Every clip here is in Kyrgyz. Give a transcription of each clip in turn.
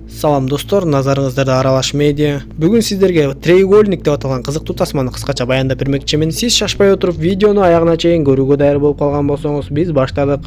Салам достор, назарыңыздарда Аралаш медиа. Бүгүн сиздерге треугольник деп аталган кызыктуу тасманы кыскача баяндап бермекчимин. Сиз шашпай отуруп видеону аягына чейин көрүүгө даяр болуп калган болсоңуз, биз баштадык.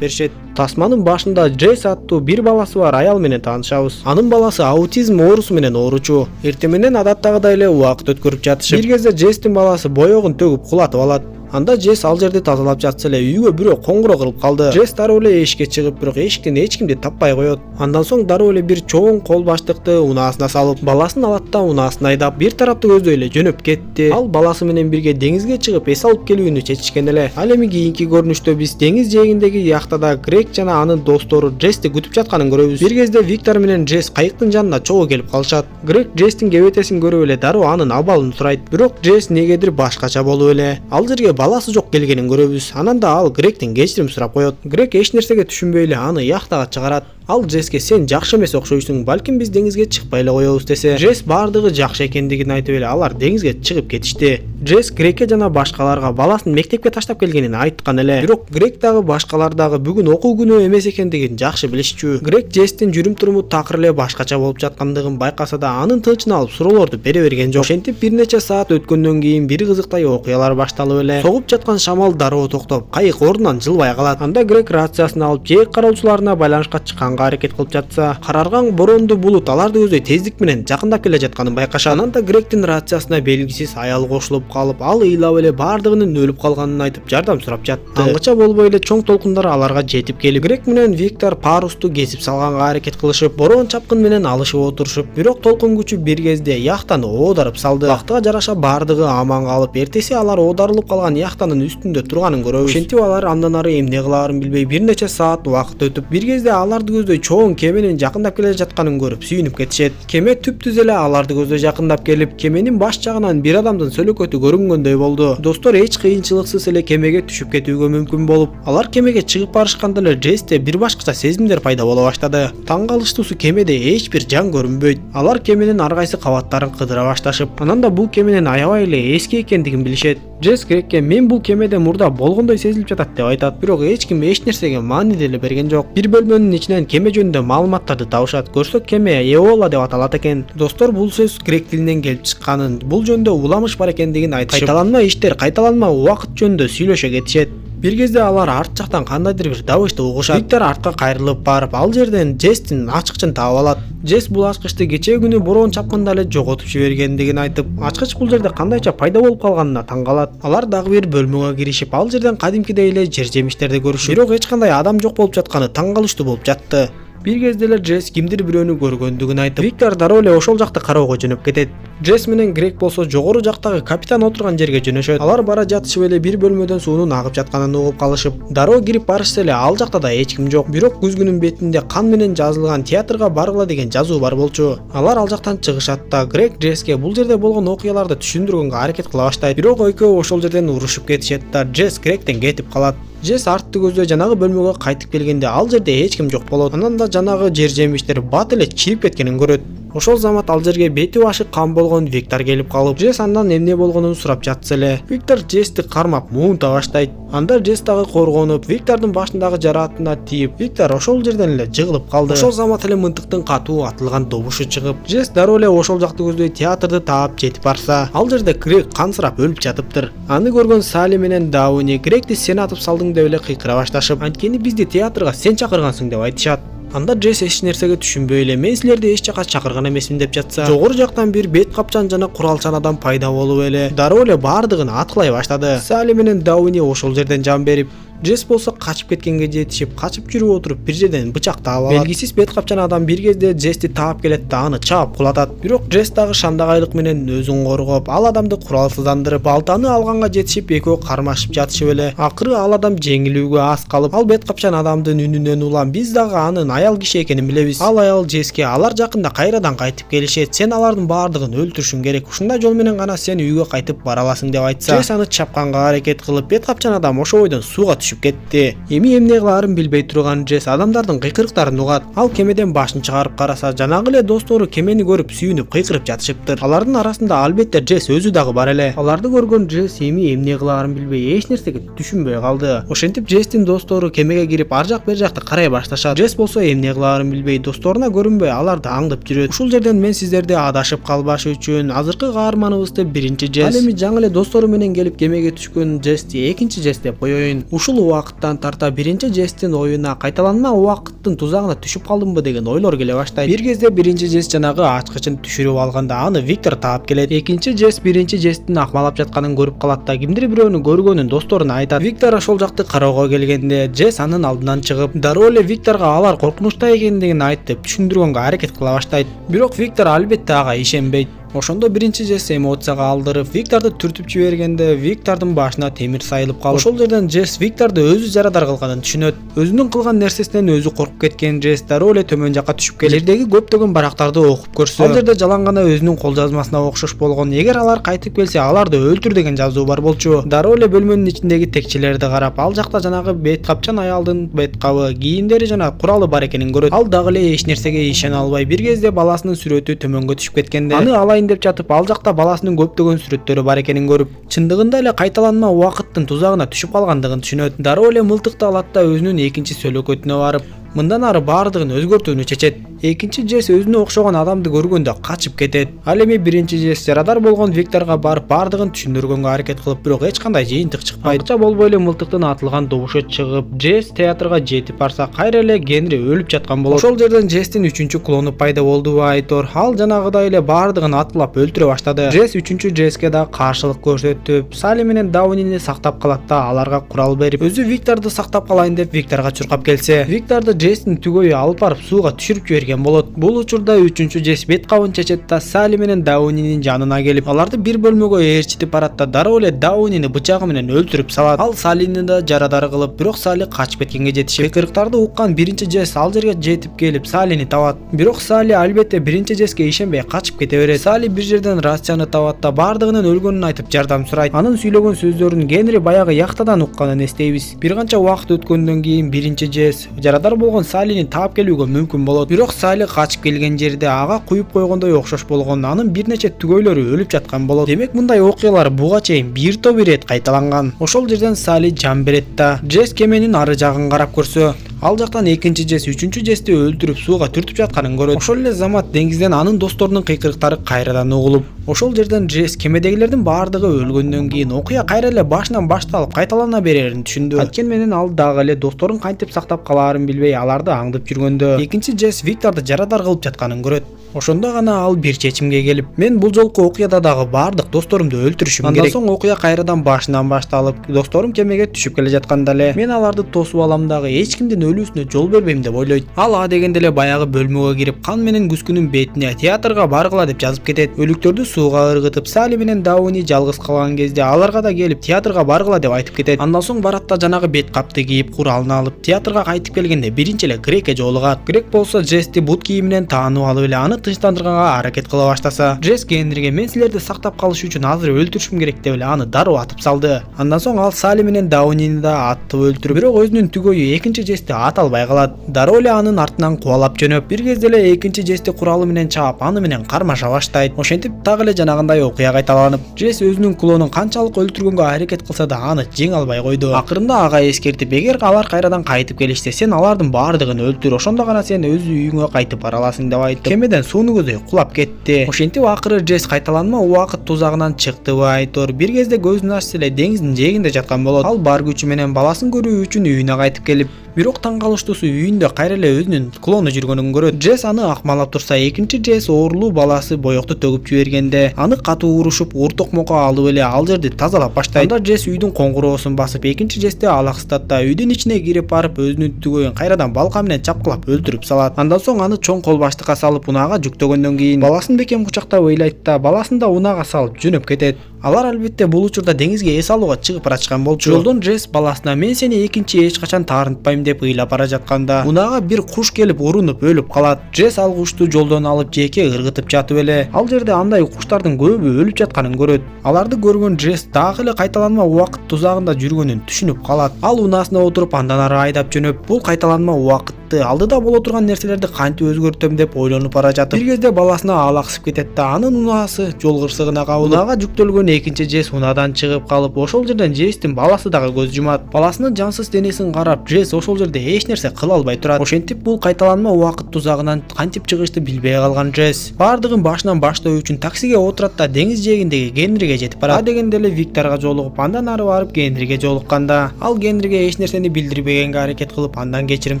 Бершет. Тасманын башында Джесс аттуу бир баласы бар аял менен таанышабыз. Анын баласы аутизм оорусу менен ооручу. Эртең менен адаттагыдай эле убакыт өткөрүп жатышып, бир кезде Джесстин баласы боёгун төгүп кулатып алат. Анда Джесс ал жерди тазалап жатса эле үйгө бирөө коңгуроо кылып калды. Джесс дароо эле эшикке чыгып, бирок эшиктен эч кимди таппай коет. Андан соң дароо эле бир чоң кол баштыкты унаасына салып, баласын алат да унаасын айдап, бир тарапты көздөй эле жөнөп кетти. Ал баласы менен бирге деңизге чыгып эс алып келүүнү чечишкен эле. Ал эми кийинки көрүнүштө биз деңиз жээгиндеги яхтада Грег жана анын достору Джессти күтүп жатканын көрөбүз. Бир кезде Виктор менен Джесс кайыктын жанына чогуу келип калышат. Грег Джесстин кебетесин көрүп эле дароо анын абалын сурайт. Бирок Джесс негедир башкача болуп эле. Ал жерге баласы жок келгенин көрөбүз. Анан да ал Грегтен кечирим сурап коет. Грег эч нерсеге түшүнбөй эле аны яхтага чыгарат. Ал Джесске сен жакшы эмес окшойсуң, балким биз деңизге чыкпай эле коебуз десе, Джесс бардыгы жакшы экендигин айтып эле алар деңизге чыгып кетишти. Джесс Грегке жана башкаларга баласын мектепке таштап келгенин айткан эле. Бирок Грег дагы башкалар дагы бүгүн окуу күнү эмес экендигин жакшы билишчү. Грег Джесстин жүрүм-туруму такыр эле башкача болуп жаткандыгын байкаса да анын тынчын алып суроолорду бере берген жок. Ошентип бир нече саат өткөндөн кийин бир кызыктай окуялар башталып эле. Согуп жаткан шамал дароо токтоп, кайык ордунан жылбай калат. Анда Грег рациясын алып жээк кароочуларына байланышка чыкканга аракет кылып жатса, карарган боронду булут аларды көздөй тездик менен жакындап келе жатканын байкашат. Анан да Грегтин рациясына белгисиз аял кошулуп калып, ал ыйлап эле бардыгынын өлүп калганын айтып жардам сурап жатты. Аңгыча болбой эле чоң толкундар аларга жетип келип, Грег менен Виктор парусту кесип салганга аракет кылышып, борон чапкын менен алышып отурушуп, бирок толкун күчү бир кезде яхтаны оодарып салды. Бактыга жараша бардыгы аман калып, эртеси алар оодарылып калган яхтанын үстүндө турганын көрөбүз. Ошентип алар андан ары эмне кылаарын билбей бир нече саат убакыт өтүп, бир кезде аларды көздөй чоң кеменин жакындап келе жатканын көрүп сүйүнүп кетишет. Кеме түп-түз эле аларды көздөй жакындап келип, кеменин баш жагынан бир адамдын сөлөкөтү көрүнгөндөй болду. Достор эч кыйынчылыксыз эле кемеге түшүп кетүүгө мүмкүн болуп, алар кемеге чыгып барышканда эле Джессте бир башкача сезимдер пайда боло баштады. Таң калыштуусу кемеде эч бир жан көрүнбөйт. Алар кеменин ар кайсы кабаттарын кыдыра башташып, анан да бул кеменин аябай эле эски экендигин билишет. Джесс Грегке мен бул кемеде мурда болгондой сезилип жатат деп айтат, бирок эч ким эч нерсеге маани деле берген жок. Бир бөлмөнүн ичинен кеме жөнүндө маалыматтарды табышат. Көрсөк кеме Эола деп аталат экен. Достор бул сөз Грег тилинен келип чыкканын, бул жөнүндө уламыш бар экендигин айтышып, кайталанма иштер, кайталанма убакыт жөнүндө сүйлөшө кетишет. Бир кезде алар арт жактан кандайдыр бир дабышты угушат. Виктор артка кайрылып барып, ал жерден Джесстин ачкычын таап алат. Джесс бул ачкычты кечээ күнү борон чапкында эле жоготуп жибергендигин айтып, ачкыч бул жерде кандайча пайда болуп калганына таң калат. Алар дагы бир бөлмөгө киришип, ал жерден кадимкидей эле жер жемиштерди көрүшүп, бирок эч кандай адам жок болуп жатканы таң калыштуу болуп жатты. Бир кезде эле Джесс кимдир бирөөнү көргөндүгүн айтып, Виктор дароо эле ошол жакты кароого жөнөп кетет. Джесс менен Грег болсо жогору жактагы капитан отурган жерге жөнөшөт. Алар бара жатышып эле бир бөлмөдөн суунун агып жатканын угуп калышып, дароо кирип барышса эле ал жакта да эч ким жок. Бирок күзгүнүн бетинде кан менен жазылган театрга баргыла деген жазуу бар болчу. Алар ал жактан чыгышат да Грег Джесске бул жерде болгон окуяларды түшүндүргөнгө аракет кыла баштайт. Бирок экөө ошол жерден урушуп кетишет да Джесс Грегтен кетип калат. Джесс артты көздөй жанагы бөлмөгө кайтып келгенде ал жерде эч ким жок болот. Анан да жанагы жер жемиштер бат эле чирип кеткенин көрөт. Ошол замат ал жерге бети башы кан болгон Виктор келип калып, Джесс андан эмне болгонун сурап жатса эле, Виктор Джессти кармап муунта баштайт. Анда Джесс дагы коргонуп, Виктордун башындагы жараатына тийип, Виктор ошол жерден эле жыгылып калды. Ошол замат эле мынтыктын катуу атылган добушу чыгып, Джесс дароо эле ошол жакты көздөй театрды таап жетип барса, ал жерде Грег кансырап өлүп жатыптыр. Аны көргөн Салли менен Дауни Грегти сен атып салдың деп эле кыйкыра башташып, анткени бизди театрга сен чакыргансың деп айтышат. Анда Джесс эч нерсеге түшүнбөй эле мен силерди эч жака чакырган эмесмин деп жатса, жогору жактан бир бет капчан жана куралчан адам пайда болуп эле дароо эле бардыгын аткылай баштады. Салли менен Дауни ошол жерден жан берип, Джесс болсо качып кеткенге жетишип, качып жүрүп отуруп бир жерден бычак таап алат. Белгисиз бет капчан адам бир кезде Джессти таап келет да аны чаап кулатат. Бирок Джесс дагы шандагайлык менен өзүн коргоп, ал адамды куралсыздандырып, балтаны алганга жетишип экөө кармашып жатышып эле, акыры ал адам жеңилүүгө аз калып, ал бет капчан адамдын үнүнөн улам биз дагы анын аял киши экенин билебиз. Ал аял Джесске алар жакында кайрадан кайтып келишет, сен алардын бардыгын өлтүрүшүң керек, ушундай жол менен гана сен үйгө кайтып бара аласың деп айтса, Джесс аны чапканга аракет кылып, бет капчан адам ошо бойдон сууга түшүп кетти. Эми эмне кылаарын билбей турган Джесс адамдардын кыйкырыктарын угат. Ал кемеден башын чыгарып караса, жанагы эле достору кемени көрүп сүйүнүп кыйкырып жатышыптыр. Алардын арасында албетте Джесс өзү дагы бар эле. Аларды көргөн Джесс эми эмне кылаарын билбей эч нерсеге түшүнбөй калды. Ошентип Джесстин достору кемеге кирип ар жак бер жакты карай башташат. Джесс болсо эмне кылаарын билбей досторуна көрүнбөй аларды аңдып жүрөт. Ушул жерден мен сиздерди адашып калбаш үчүн азыркы каарманыбызды биринчи Джесс, ал эми жаңы эле достору менен келип кемеге түшкөн Джессти экинчи Джесс деп коеюн. Ушул убакыттан тарта биринчи Джесстин оюна кайталанма убакыттын тузагына түшүп калдымбы деген ойлор келе баштайт. Бир кезде биринчи Джесс жанагы ачкычын түшүрүп алганда аны Виктор таап келет. Экинчи Джесс биринчи Джесстин акмалап жатканын көрүп калат да кимдир бирөөнү көргөнүн досторуна айтат. Виктор ошол жакты кароого келгенде Джесс анын алдынан чыгып, дароо эле Викторго алар коркунучта экендигин айтып түшүндүргөнгө аракет кыла баштайт. Бирок Виктор албетте ага ишенбейт. Ошондо биринчи Джесс эмоцияга алдырып Викторду түртүп жибергенде Виктордун башына темир сайылып калып, ошол жерден Джесс Викторду өзү жарадар кылганын түшүнөт. Өзүнүн кылган нерсесинен өзү коркуп кеткен Джесс дароо эле төмөн жакка түшүп келип, жердеги көптөгөн барактарды окуп көрсө, ал жерде жалаң гана өзүнүн кол жазмасына окшош болгон "Эгер алар кайтып келсе, аларды өлтүр" деген жазуу бар болчу. Дароо эле бөлмөнүн ичиндеги текчелерди карап, ал жакта жанагы бет капчан аялдын бет кабы, кийимдери жана куралы бар экенин көрөт. Ал дагы эле эч нерсеге ишене албай, бир кезде баласынын сүрөтү төмөнгө түшүп кеткенде, аны алайын деп жатып, ал жакта баласынын көптөгөн сүрөттөрү бар экенин көрүп, чындыгында эле кайталанма убакыттын тузагына түшүп калгандыгын түшүнөт. Дароо эле мылтыкты алат да өзүнүн экинчи сөлөкөтүнө барып, мындан ары баардыгын өзгөртүүнү чечет. Экинчи Джесс өзүнө окшогон адамды көргөндө качып кетет. Ал эми биринчи Джесс жарадар болгон Викторго барып баардыгын түшүндүргөнгө аракет кылып, бирок эч кандай жыйынтык чыкпайт. Акча болбой эле мылтыктын атылган добушу чыгып, Джесс театрга жетип барса, кайра эле Генри өлүп жаткан болот. Ошол жерден Джесстин үчүнчү клону пайда болдубу Айтор. Ал жанагыдай эле баардыгын атылап өлтүрө баштады. Джесс үчүнчү Джесске да каршылык көрсөтүп, Салли менен Даунини сактап калат да аларга курал берип, өзү Викторду сактап калайын деп Викторго чуркап келсе, Викторду Джесстин түгөйү алып барып сууга түшүрүп жиберген болот. Бул учурда үчүнчү Джесс бет кабын чечет да Салли менен Даунинин жанына келип, аларды бир бөлмөгө ээрчитип барат да дароо эле Даунини бычагы менен өлтүрүп салат. Ал Саллини да жарадар кылып, бирок Салли качып кеткенге жетишип, кыйкырыктарды уккан биринчи Джесс ал жерге жетип келип Саллини табат. Бирок Салли албетте биринчи Джесске ишенбей качып кете берет. Салли бир жерден рацияны табат да баардыгынын өлгөнүн айтып жардам сурайт. Анын сүйлөгөн сөздөрүн Генри баягы яктадан укканын эстейбиз. Бир канча убакыт өткөндөн кийин биринчи Джесс жарадар болгон Саллини таап келүүгө мүмкүн болот. Бирок Салли качып келген жерде ага куюп койгондой окшош болгон, анын бир нече түгөйлөрү өлүп жаткан болот. Демек мындай окуялар буга чейин бир топ ирет кайталанган. Ошол жерден Салли жан берет да Джесс кеменин ары жагын карап көрсө, ал жактан экинчи Джесс үчүнчү Джессти өлтүрүп сууга түртүп жатканын көрөт. Ошол эле замат деңизден анын досторунун кыйкырыктары кайрадан угулуп, ошол жерден Джесс кемедегилердин баардыгы өлгөндөн кийин окуя кайра эле башынан башталып кайталана берерин түшүндү. Анткени менен ал дагы эле досторун кантип сактап калаарын билбей аларды аңдып жүргөндө, экинчи Джесс Викторду жарадар кылып жатканын көрөт. Ошондо гана ал бир чечимге келип, мен бул жолку окуяда дагы баардык досторумду өлтүрүшүм керек. Андан соң окуя кайрадан башынан башталып, досторум кемеге түшүп келе жатканда эле мен аларды тосуп алам дагы эч кимдин өлүүсүнө жол бербейм деп ойлойт. Ал а дегенде эле баягы бөлмөгө кирип, кан менен күскүнүн бетине театрга баргыла деп жазып кетет. Өлүктөрдү сууга ыргытып, Салли менен Дауни жалгыз калган кезде аларга да келип театрга баргыла деп айтып кетет. Андан соң барат да жанагы бет капты кийип, куралын алып, театрга кайтып келгенде биринчи эле Грекке жолугат. Грек болсо Джессти бут кийиминен таанып алып эле аны тынчтандырганга аракет кыла баштаса, Джесс Генриге мен силерди сактап калыш үчүн азыр өлтүрүшүм керек деп эле аны дароо атып салды. Андан соң ал Салли менен Даунини да атып өлтүрүп, бирок өзүнүн түгөйү экинчи Джессти ата албай калат. Дароо эле анын артынан кубалап жөнөп, бир кезде эле экинчи Джессти куралы менен чаап, аны менен кармаша баштайт. Ошентип дагы эле жанагындай окуя кайталанып, Джесс өзүнүн клонун канчалык өлтүргөнгө аракет кылса да аны жеңе албай койду. Акырында ага эскертип, эгер алар кайрадан кайтып келишсе, сен алардын баардыгын өлтүр, ошондо гана сен өз үйүңө кайтып бара аласың деп айтып, кемеден суунугудай кулап кетти. Ошентип акыры Джесс кайталанма убакыт тузагынан чыктыбы Айтор. Бир кезде көзүн ачса эле деңиздин жээгинде жаткан болот. Ал бар күчү менен баласын көрүү үчүн үйүнө кайтып келип, бирок таң калыштуусу үйүндө кайра эле өзүнүн клону жүргөнүн көрөт. Джесс аны акмалап турса, экинчи Джесс оорулуу баласы боёкту төгүп жибергенде, аны катуу урушуп, уур токмокко алып эле ал жерди тазалап баштайт. Анда Джесс үйдүн коңгуроосун басып, экинчи Джессти алаксытат да үйдүн ичине кирип барып, өзүнүн түгөйүн кайрадан балка менен чапкылап өлтүрүп салат. Андан соң аны чоң кол баштыкка салып, унаага жүктөгөндөн кийин баласын бекем кучактап ыйлайт да баласын да унаага салып жөнөп кетет. Алар албетте бул учурда деңизге эс алууга чыгып баратышкан болчу. Жолдон Джесс баласына, мен сени экинчи эч качан таарынтпайм деп ыйлап бара жатканда унаага бир куш келип урунуп өлүп калат. Джесс ал кушту жолдон алып жеке ыргытып жатып эле ал жерде андай куштардын көбү өлүп жатканын көрөт. Аларды көргөн Джесс дагы эле кайталанма убакыт тузагында жүргөнүн түшүнүп калат. Ал унаасына отуруп андан ары айдап жөнөп, бул кайталанма убакытты алдыда боло турган нерселерди кантип өзгөртөм деп ойлонуп бара жатып, бир кезде баласына алаксып кетет да анын унаасы жол кырсыгына кабылып, унаага жүктөлгөн экинчи Джесс унаадан чыгып калып, ошол жерден Джесстин баласы дагы көз жумат. Баласынын жансыз денесин карап, Джесс ошол жерде эч нерсе кыла албай турат. Ошентип бул кайталанма убакыт тузагынан кантип чыгышты билбей калган Джесс бардыгын башынан баштоо үчүн таксиге отурат да деңиз жээгиндеги Генриге жетип барат. Дегенде эле Викторго жолугуп, андан ары барып Генриге жолукканда, ал Генриге эч нерсени билдирбегенге аракет кылып, андан кечирим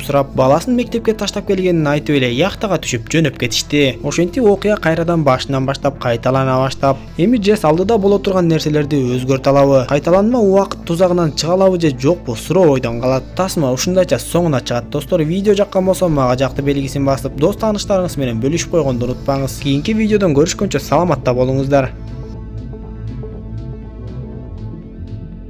сурап, баласын мектепке таштап келгенин айтып эле яхтага түшүп жөнөп кетишти. Ошентип окуя кайрадан башынан баштап кайталана баштап, эми Джесс алдыда боло турган нерселерди өзгөртө алабы, кайталанма убакыт тузагынан чыга алабы же жокпу суроо ойдон калат. Тасма ушундайча соңуна чыгат. Достор, видео жаккан болсо мага жакты белгисин басып, дос тааныштарыңыз менен бөлүшүп койгонду унутпаңыз. Кийинки видеодон көрүшкөнчө саламатта болуңуздар.